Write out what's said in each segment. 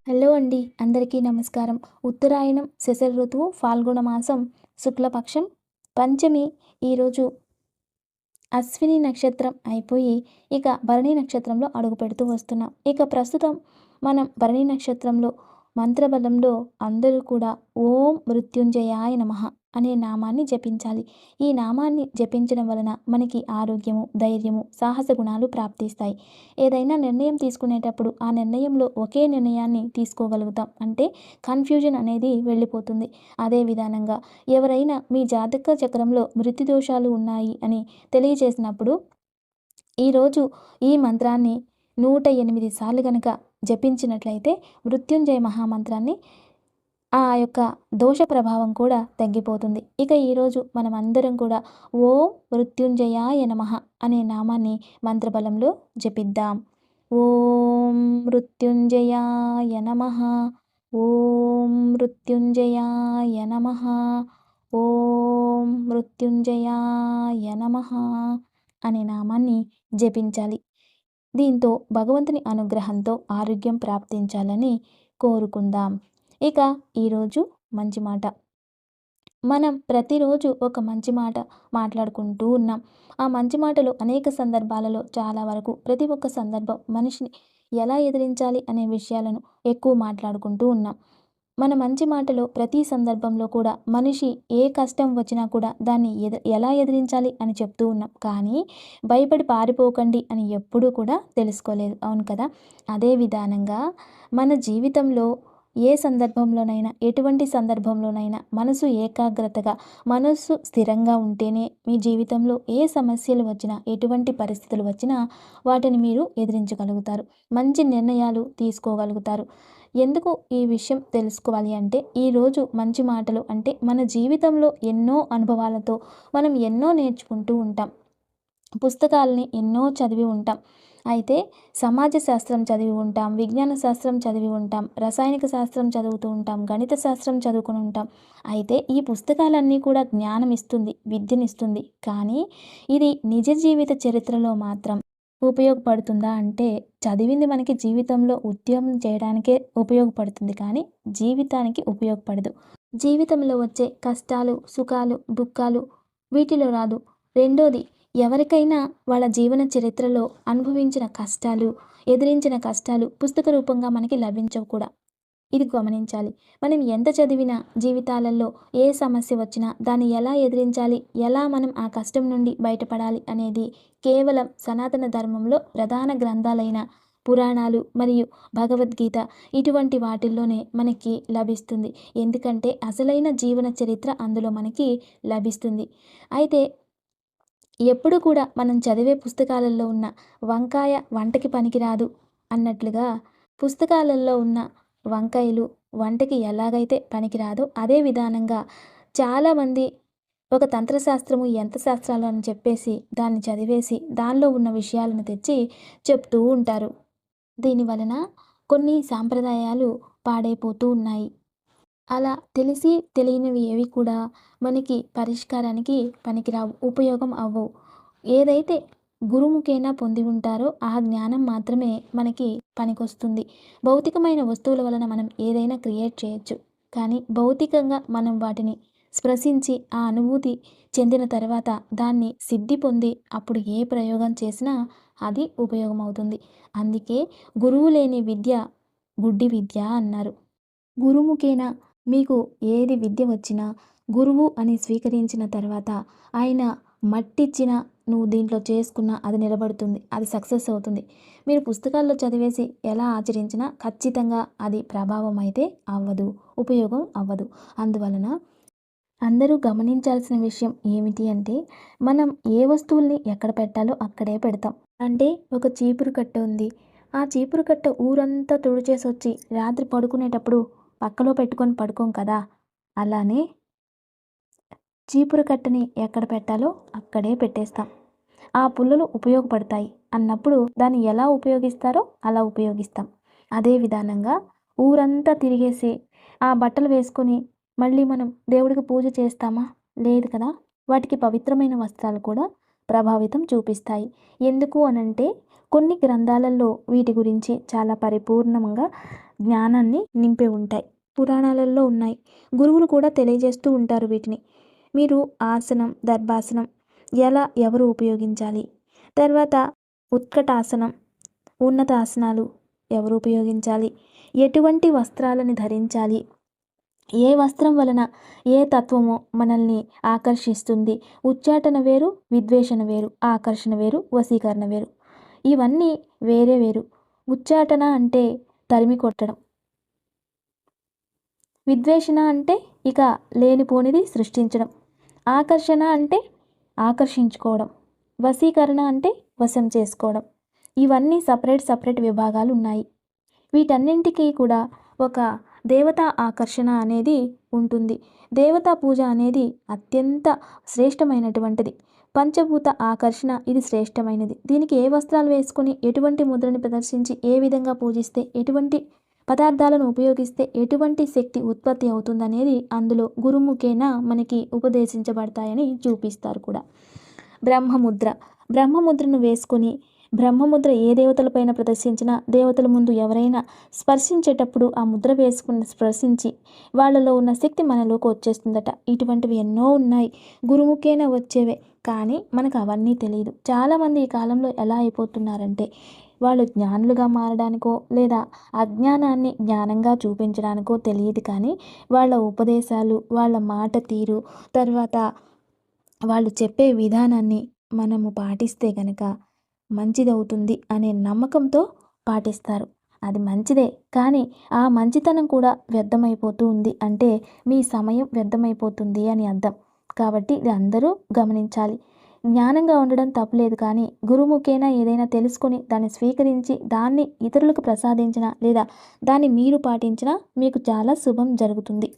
Hello అండి, అందరికీ నమస్కారం. ఉత్తరాయణం శశర ఋతువు ఫాల్గుణ మాసం శుక్లపక్షం పంచమి. ఈరోజు అశ్విని నక్షత్రం అయిపోయి ఇక భరణి నక్షత్రంలో అడుగు పెడుతూ వస్తున్నాం. ఇక ప్రస్తుతం మనం భరణి నక్షత్రంలో మంత్రబలంలో అందరూ కూడా ఓం మృత్యుంజయాయ నమః అనే నామాన్ని జపించాలి. ఈ నామాన్ని జపించడం వలన మనకి ఆరోగ్యము, ధైర్యము, సాహస గుణాలు ప్రాప్తిస్తాయి. ఏదైనా నిర్ణయం తీసుకునేటప్పుడు ఆ నిర్ణయంలో ఒకే నిర్ణయాన్ని తీసుకోగలుగుతాం. అంటే కన్ఫ్యూజన్ అనేది వెళ్ళిపోతుంది. అదే విధానంగా ఎవరైనా మీ జాతక చక్రంలో మృత్యుదోషాలు ఉన్నాయి అని తెలియజేసినప్పుడు ఈరోజు ఈ మంత్రాన్ని 108 సార్లు కనుక జపించినట్లయితే మృత్యుంజయ మహామంత్రాన్ని ఆ యొక్క దోష ప్రభావం కూడా తగ్గిపోతుంది. ఇక ఈరోజు మనం అందరం కూడా ఓం మృత్యుంజయాయ నమః అనే నామాన్ని మంత్రబలంలో జపిద్దాం. ఓం మృత్యుంజయాయ నమః, ఓం మృత్యుంజయాయ నమః, ఓం మృత్యుంజయాయ నమః అనే నామాన్ని జపించాలి. దీంతో భగవంతుని అనుగ్రహంతో ఆరోగ్యం ప్రాప్తించాలని కోరుకుందాం. ఇక ఈరోజు మంచి మాట. మనం ప్రతిరోజు ఒక మంచి మాట మాట్లాడుకుంటూ ఉన్నాం. ఆ మంచి మాటలు అనేక సందర్భాలలో చాలా వరకు ప్రతి ఒక్క సందర్భం మనిషిని ఎలా ఎదిరించాలి అనే విషయాలను ఎక్కువ మాట్లాడుకుంటూ ఉన్నాం. మన మంచి మాటలో ప్రతి సందర్భంలో కూడా మనిషి ఏ కష్టం వచ్చినా కూడా దాన్ని ఎలా ఎదిరించాలి అని చెప్తూ ఉన్నాం. కానీ భయపడి పారిపోకండి అని ఎప్పుడూ కూడా తెలుసుకోలేదు. అవును కదా? అదే విధానంగా మన జీవితంలో ఏ సందర్భంలోనైనా, ఎటువంటి సందర్భంలోనైనా మనసు ఏకాగ్రతగా, మనసు స్థిరంగా ఉంటేనే మీ జీవితంలో ఏ సమస్యలు వచ్చినా, ఎటువంటి పరిస్థితులు వచ్చినా వాటిని మీరు ఎదిరించగలుగుతారు. మంచి నిర్ణయాలు తీసుకోగలుగుతారు. ఎందుకు ఈ విషయం తెలుసుకోవాలి అంటే, ఈరోజు మంచి మాటలు అంటే మన జీవితంలో ఎన్నో అనుభవాలతో మనం ఎన్నో నేర్చుకుంటూ ఉంటాం. పుస్తకాలని ఎన్నో చదివి ఉంటాం. అయితే సమాజ శాస్త్రం చదివి ఉంటాం, విజ్ఞాన శాస్త్రం చదివి ఉంటాం, రసాయనిక శాస్త్రం చదువుతూ ఉంటాం, గణిత శాస్త్రం చదువుకుని ఉంటాం. అయితే ఈ పుస్తకాలన్నీ కూడా జ్ఞానం ఇస్తుంది, విద్యనిస్తుంది. కానీ ఇది నిజ జీవిత చరిత్రలో మాత్రం ఉపయోగపడుతుందా అంటే, చదివింది మనకి జీవితంలో ఉద్యోగం చేయడానికే ఉపయోగపడుతుంది, కానీ జీవితానికి ఉపయోగపడదు. జీవితంలో వచ్చే కష్టాలు, సుఖాలు, దుఃఖాలు వీటిలో రాదు. రెండోది, ఎవరికైనా వాళ్ళ జీవన చరిత్రలో అనుభవించిన కష్టాలు, ఎదిరించిన కష్టాలు పుస్తక రూపంగా మనకి లభించవు కూడా. ఇది గమనించాలి. మనం ఎంత చదివినా జీవితాలలో ఏ సమస్య వచ్చినా దాన్ని ఎలా ఎదిరించాలి, ఎలా మనం ఆ కష్టం నుండి బయటపడాలి అనేది కేవలం సనాతన ధర్మంలో ప్రధాన గ్రంథాలైన పురాణాలు మరియు భగవద్గీత ఇటువంటి వాటిల్లోనే మనకి లభిస్తుంది. ఎందుకంటే అసలైన జీవన చరిత్ర అందులో మనకి లభిస్తుంది. అయితే ఎప్పుడు కూడా మనం చదివే పుస్తకాలలో ఉన్న వంకాయ వంటకి పనికిరాదు అన్నట్లుగా, పుస్తకాలలో ఉన్న వంకాయలు వంటకి ఎలాగైతే పనికిరాదో అదే విధానంగా చాలామంది ఒక తంత్రశాస్త్రము, యంత్రశాస్త్రాలు అని చెప్పేసి దాన్ని చదివేసి దానిలో ఉన్న విషయాలను తెచ్చి చెప్తూ ఉంటారు. దీని వలన కొన్ని సాంప్రదాయాలు పాడైపోతూ ఉన్నాయి. అలా తెలిసి తెలియనివి ఏవి కూడా మనకి పరిష్కారానికి పనికిరావు, ఉపయోగం అవ్వవు. ఏదైతే గురుముఖేన పొంది ఉంటారో ఆ జ్ఞానం మాత్రమే మనకి పనికొస్తుంది. భౌతికమైన వస్తువుల వలన మనం ఏదైనా క్రియేట్ చేయొచ్చు. కానీ భౌతికంగా మనం వాటిని స్పృశించి ఆ అనుభూతి చెందిన తర్వాత దాన్ని సిద్ధి పొంది అప్పుడు ఏ ప్రయోగం చేసినా అది ఉపయోగం అవుతుంది. అందుకే గురువు లేని విద్య గుడ్డి విద్య అన్నారు. గురుముఖేన మీకు ఏది విద్య వచ్చినా గురువు అని స్వీకరించిన తర్వాత ఆయన మట్టిచ్చిన నువ్వు దీంట్లో చేసుకున్నా అది నిలబడుతుంది, అది సక్సెస్ అవుతుంది. మీరు పుస్తకాల్లో చదివేసి ఎలా ఆచరించినా ఖచ్చితంగా అది ప్రభావం అయితే అవ్వదు, ఉపయోగం అవ్వదు. అందువలన అందరూ గమనించాల్సిన విషయం ఏమిటి అంటే, మనం ఏ వస్తువుల్ని ఎక్కడ పెట్టాలో అక్కడే పెడతాం. అంటే ఒక చీపురు కట్ట ఉంది, ఆ చీపురు కట్ట ఊరంతా తుడిచేసి వచ్చి రాత్రి పడుకునేటప్పుడు పక్కలో పెట్టుకొని పడుకోం కదా. అలానే చీపురు కట్టని ఎక్కడ పెట్టాలో అక్కడే పెట్టేస్తాం. ఆ పుల్లలు ఉపయోగపడతాయి అన్నప్పుడు దాన్ని ఎలా ఉపయోగిస్తారో అలా ఉపయోగిస్తాం. అదే విధానంగా ఊరంతా తిరిగేసి ఆ బట్టలు వేసుకొని మళ్ళీ మనం దేవుడికి పూజ చేస్తామా? లేదు కదా. వాటికి పవిత్రమైన వస్త్రాలు కూడా ప్రభావితం చూపిస్తాయి. ఎందుకు అనంటే కొన్ని గ్రంథాలలో వీటి గురించి చాలా పరిపూర్ణంగా జ్ఞానాన్ని నింపి ఉంటాయి. పురాణాలలో ఉన్నాయి. గురువులు కూడా తెలియజేస్తూ ఉంటారు వీటిని. మీరు ఆసనం, దర్భాసనం ఎవరు ఉపయోగించాలి, తర్వాత ఉత్కటాసనం, ఉన్నతాసనాలు ఎవరు ఉపయోగించాలి, ఎటువంటి వస్త్రాలను ధరించాలి, ఏ వస్త్రం వలన ఏ తత్వమో మనల్ని ఆకర్షిస్తుంది, ఉచ్చాటన వేరు, విద్వేషణ వేరు, ఆకర్షణ వేరు, వశీకరణ వేరు. ఇవన్నీ వేరే వేరు. ఉచ్చాటన అంటే తరిమి కొట్టడం, విద్వేషణ అంటే ఇక లేనిపోనిది సృష్టించడం, ఆకర్షణ అంటే ఆకర్షించుకోవడం, వశీకరణ అంటే వశం చేసుకోవడం. ఇవన్నీ సపరేట్ విభాగాలు ఉన్నాయి. వీటన్నింటికీ కూడా ఒక దేవతా ఆకర్షణ అనేది ఉంటుంది. దేవతా పూజ అనేది అత్యంత శ్రేష్టమైనటువంటిది. పంచభూత ఆకర్షణ ఇది శ్రేష్టమైనది. దీనికి ఏ వస్త్రాలు వేసుకొని ఎటువంటి ముద్రని ప్రదర్శించి ఏ విధంగా పూజిస్తే, ఎటువంటి పదార్థాలను ఉపయోగిస్తే ఎటువంటి శక్తి ఉత్పత్తి అవుతుందనేది అందులో గురుముఖేన మనకి ఉపదేశించబడతాయని చూపిస్తారు కూడా. బ్రహ్మముద్రను వేసుకొని బ్రహ్మముద్ర ఏ దేవతలపైన ప్రదర్శించినా దేవతల ముందు ఎవరైనా స్పర్శించేటప్పుడు ఆ ముద్ర వేసుకుని స్పర్శించి వాళ్ళలో ఉన్న శక్తి మనలోకి వచ్చేస్తుందట. ఇటువంటివి ఎన్నో ఉన్నాయి, గురుముఖేన వచ్చేవే. కానీ మనకు అవన్నీ తెలియదు. చాలామంది ఈ కాలంలో ఎలా అయిపోతున్నారంటే వాళ్ళు జ్ఞానులుగా మారడానికో లేదా అజ్ఞానాన్ని జ్ఞానంగా చూపించడానికో తెలియదు. కానీ వాళ్ళ ఉపదేశాలు, వాళ్ళ మాట తీరు, తర్వాత వాళ్ళు చెప్పే విధానాన్ని మనము పాటిస్తే కనుక మంచిదవుతుంది అనే నమ్మకంతో పాటిస్తారు. అది మంచిదే, కానీ ఆ మంచితనం కూడా వ్యర్థమైపోతూ ఉంది అంటే మీ సమయం వ్యర్థమైపోతుంది అని అర్థం. కాబట్టి ఇది అందరూ గమనించాలి. జ్ఞానంగా ఉండడం తప్పులేదు, కానీ గురుముఖేన ఏదైనా తెలుసుకొని దాన్ని స్వీకరించి దాన్ని ఇతరులకు ప్రసాదించినా లేదా దాన్ని మీరు పాటించినా మీకు చాలా శుభం జరుగుతుంది.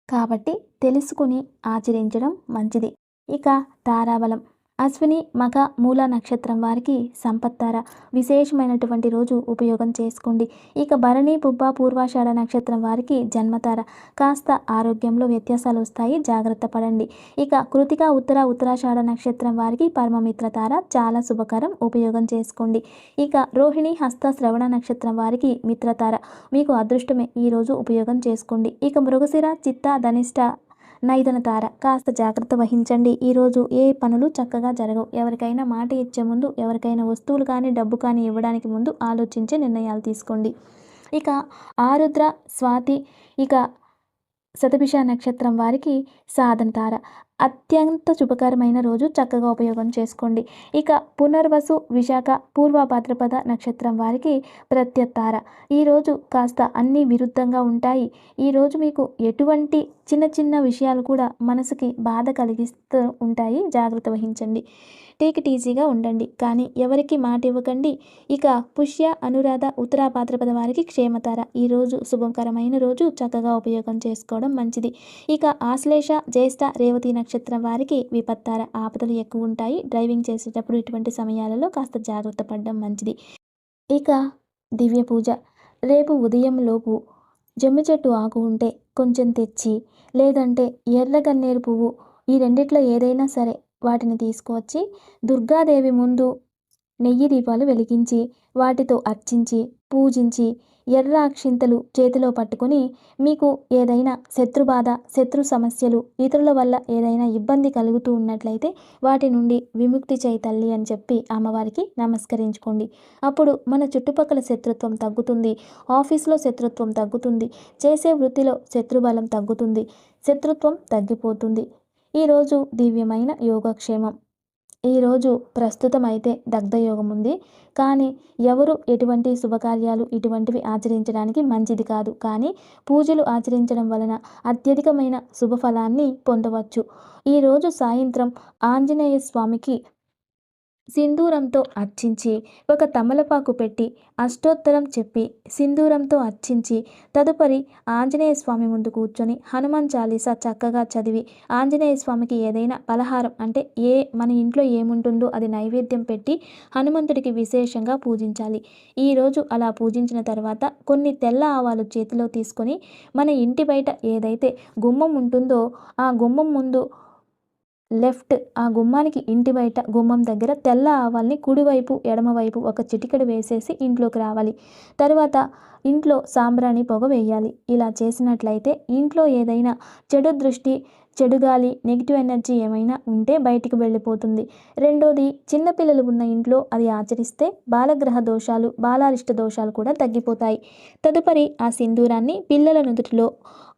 కాబట్టి తెలుసుకుని ఆచరించడం మంచిది. ఇక తారాబలం. అశ్విని, మఖ, మూల నక్షత్రం వారికి సంపత్తార విశేషమైనటువంటి రోజు ఉపయోగం చేసుకోండి. ఇక భరణి, పుబ్బ, పూర్వాషాఢ నక్షత్రం వారికి జన్మతార. కాస్త ఆరోగ్యంలో వ్యత్యాసాలు వస్తాయి, జాగ్రత్త పడండి. ఇక కృతిక, ఉత్తరాషాఢ నక్షత్రం వారికి పరమమిత్రతార చాలా శుభకరం, ఉపయోగం చేసుకోండి. ఇక రోహిణి, హస్త, శ్రవణ నక్షత్రం వారికి మిత్రతార, మీకు అదృష్టమే, ఈరోజు ఉపయోగం చేసుకోండి. ఇక మృగశిర, చిత్త, ధనిష్ట, నైదన తార, కాస్త జాగ్రత్త వహించండి. ఈరోజు ఏ పనులు చక్కగా జరగవు. ఎవరికైనా మాట ఇచ్చే ముందు, ఎవరికైనా వస్తువులు కానీ డబ్బు కానీ ఇవ్వడానికి ముందు ఆలోచించే నిర్ణయాలు తీసుకోండి. ఇక ఆరుద్ర, స్వాతి, ఇక శతభిష నక్షత్రం వారికి సాధన తార, అత్యంత శుభకరమైన రోజు, చక్కగా ఉపయోగం చేసుకోండి. ఇక పునర్వసు, విశాఖ, పూర్వ భాద్రపద నక్షత్రం వారికి ప్రత్యతార. ఈరోజు కాస్త అన్నీ విరుద్ధంగా ఉంటాయి. ఈరోజు మీకు ఎటువంటి చిన్న విషయాలు కూడా మనసుకి బాధ కలిగిస్తూ ఉంటాయి, జాగ్రత్త వహించండి. టేక్ ఇట్ ఈజీగా ఉండండి, కానీ ఎవరికి మాట ఇవ్వకండి. ఇక పుష్య, అనురాధ, ఉత్తర భాద్రపద వారికి క్షేమతార. ఈరోజు శుభకరమైన రోజు, చక్కగా ఉపయోగం చేసుకోవడం మంచిది. ఇక ఆశ్లేష, జ్యేష్ఠ, రేవతి నక్షత్రం వారికి విపత్తార. ఆపదలు ఎక్కువ ఉంటాయి. డ్రైవింగ్ చేసేటప్పుడు ఇటువంటి సమయాలలో కాస్త జాగ్రత్త పడడం మంచిది. ఇక దివ్య పూజ. రేపు ఉదయం లోపు జమ్మి చెట్టు ఆకు ఉంటే కొంచెం తెచ్చి, లేదంటే ఎర్ర గన్నేరు పువ్వు, ఈ రెండిట్లో ఏదైనా సరే వాటిని తీసుకువచ్చి దుర్గాదేవి ముందు నెయ్యి దీపాలు వెలిగించి వాటితో అర్చించి పూజించి ఎర్ర అక్షింతలు చేతిలో పట్టుకొని మీకు ఏదైనా శత్రుబాధ, శత్రు సమస్యలు, ఇతరుల వల్ల ఏదైనా ఇబ్బంది కలుగుతూ ఉన్నట్లయితే వాటి నుండి విముక్తి చేయి తల్లి అని చెప్పి అమ్మవారికి నమస్కరించుకోండి. అప్పుడు మన చుట్టుపక్కల శత్రుత్వం తగ్గుతుంది, ఆఫీస్లో శత్రుత్వం తగ్గుతుంది, చేసే వృత్తిలో శత్రుబలం తగ్గుతుంది, శత్రుత్వం తగ్గిపోతుంది. ఈరోజు దివ్యమైన యోగక్షేమం. ఈరోజు ప్రస్తుతం అయితే దగ్ధయోగం ఉంది, కానీ ఎవరు ఎటువంటి శుభకార్యాలు ఇటువంటివి ఆచరించడానికి మంచిది కాదు. కానీ పూజలు ఆచరించడం వలన అత్యధికమైన శుభఫలాన్ని పొందవచ్చు. ఈరోజు సాయంత్రం ఆంజనేయ స్వామికి సింధూరంతో అర్చించి ఒక తమలపాకు పెట్టి అష్టోత్తరం చెప్పి సింధూరంతో అర్చించి తదుపరి ఆంజనేయ స్వామి ముందు కూర్చొని హనుమాన్ చాలీసా చక్కగా చదివి ఆంజనేయ స్వామికి ఏదైనా పలహారం అంటే మన ఇంట్లో ఏముంటుందో అది నైవేద్యం పెట్టి హనుమంతుడికి విశేషంగా పూజించాలి. ఈరోజు అలా పూజించిన తర్వాత కొన్ని తెల్ల ఆవాలు చేతిలో తీసుకొని మన ఇంటి బయట ఏదైతే గుమ్మం ఉంటుందో ఆ గుమ్మం ముందు లెఫ్ట్ ఆ గుమ్మానికి ఇంటి బయట గుమ్మం దగ్గర తెల్ల ఆవాల్ని కుడివైపు ఎడమవైపు ఒక చిటికెడు వేసేసి ఇంట్లోకి రావాలి. తరువాత ఇంట్లో సాంబ్రాణి పొగ వేయాలి. ఇలా చేసినట్లయితే ఇంట్లో ఏదైనా చెడు దృష్టి, చెడు గాలి, నెగిటివ్ ఎనర్జీ ఏమైనా ఉంటే బయటికి వెళ్ళిపోతుంది. రెండోది, చిన్నపిల్లలు ఉన్న ఇంట్లో అది ఆచరిస్తే బాలగ్రహ దోషాలు, బాలారిష్ట దోషాలు కూడా తగ్గిపోతాయి. తదుపరి ఆ సింధూరాన్ని పిల్లల నుదుటిలో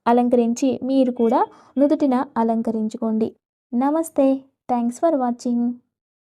అలంకరించి మీరు కూడా నుదుటిన అలంకరించుకోండి. నమస్తే. Thanks for watching.